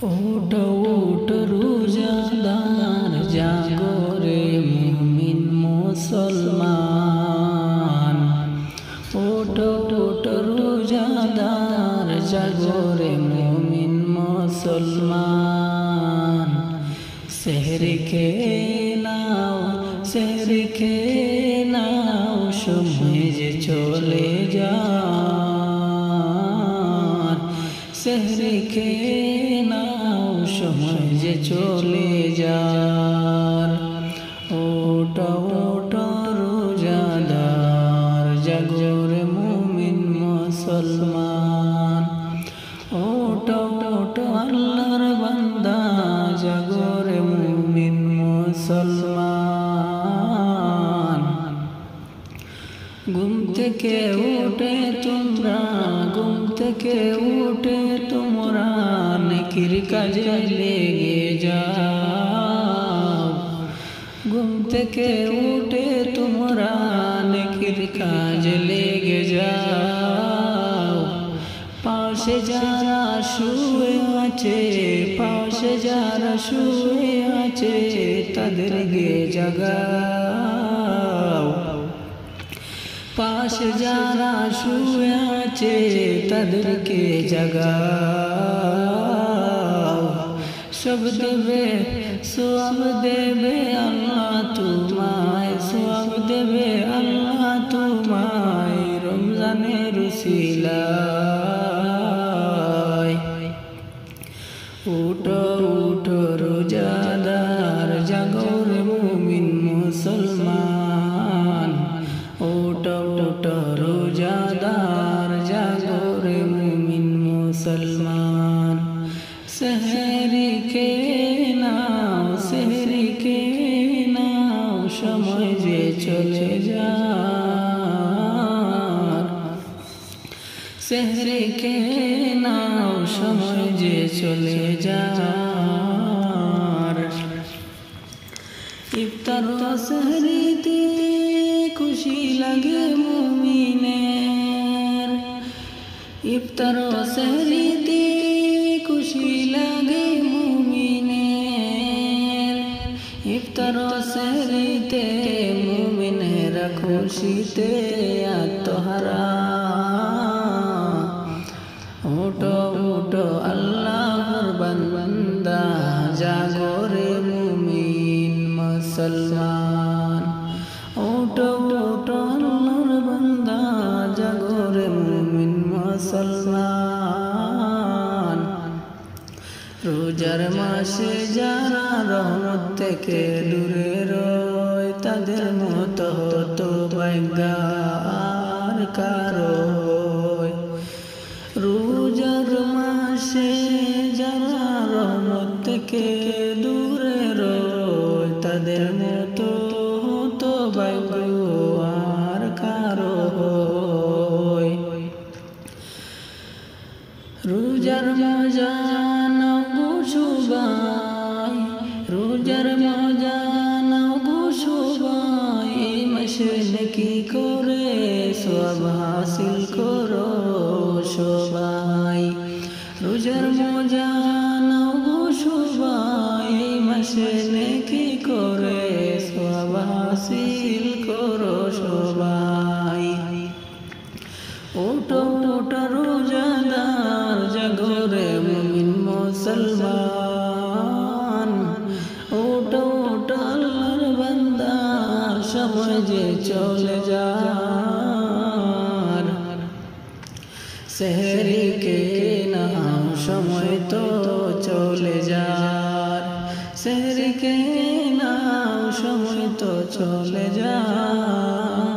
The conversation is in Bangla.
ওঠ ওঠ রোজাদার জাগো রে মুমিন মুসলমান। ওঠ ওঠ রোজাদার জাগো রে মুমিন মুসলমান। সেহরি খেয়ে নাও সেহরি খেয়ে নাও সময় যে চলে যার। সেহরি খেয়ে নাও সময় যে চলে যার। ওঠ ওঠ রোজাদার জাগো রে মুমিন মুসলমান। ওঠ ওঠ আল্লাহর বান্দা জাগো রে মুমিন মুসলমান। ঘুম থেকে উঠে তোমরা ঘুম থেকে উঠে তোমরা নেকির কাজে লেগে যাও। ঘুম থেকে উঠে তোমরা নেকির কাজে লেগে যাও। পাশে যারা শুয়ে আছে পাশে যারা শুয়ে আছে তাদেরকে জাগাও। পাশে যারা শুয়ে আছে তাদেরকে জাগাও। সব দেবে সওয়াব দেবে আল্লাহ তোমায় সওয়াব দেবে আল্লাহ তোমায় রমজানের উসিলায়। উঠো উঠো রোজাদার জাগো রে মুমিন মুসলমান। ওঠো ওঠো রোজাদার জাগো রে মুমিন মুসলমান। সেহরি খেয়ে নাও সেহরি খেয়ে নাও সময় যে চলে যার। সেহরি খেয়ে নাও সময় যে চলে যার। ইফতার ও সেহরিতে খুশি লাগে মুমিনের। ইফতার ও সেহরিতে খুশি লাগে মুমিনের। ইফতার ও সেহরিতে মুমিনেরা খুশিতে আত্মহারা। ওঠো ওঠো আল্লাহর বান্দা জাগো রে মুমিন মুসলমান। ওঠো ওঠো আল্লাহর বান্দা জাগো রে মুমিন মুসলমান। রোজার মাসে যারা রহমত থেকে দূরে রয় তাদের মতো হতো ভাগ্য আর কারো। রোজার মাসে যারা রহমত থেকে দূরে রয় তাদের মতো হতো ভাগ্য আর কারো। রোজার মজা নাও গো সবাই রোজার মজা নাও গো সবাই। এই মাসে নেকি করে সওয়াব হাসিল করো সবাই। রোজার মজা নাও গো সবাই এই মাসে নেকি করে সওয়াব হাসিল করো সবাই। ওঠো ওঠো রোজাদার জাগো রে মুমিন মুসলমান। ওঠো ওঠো আল্লাহর বান্দা সময় যে চলে যার। সেহরি খেয়ে নাও সময় তো চলে যার। সেহরি খেয়ে নাও সময় তো চলে যার।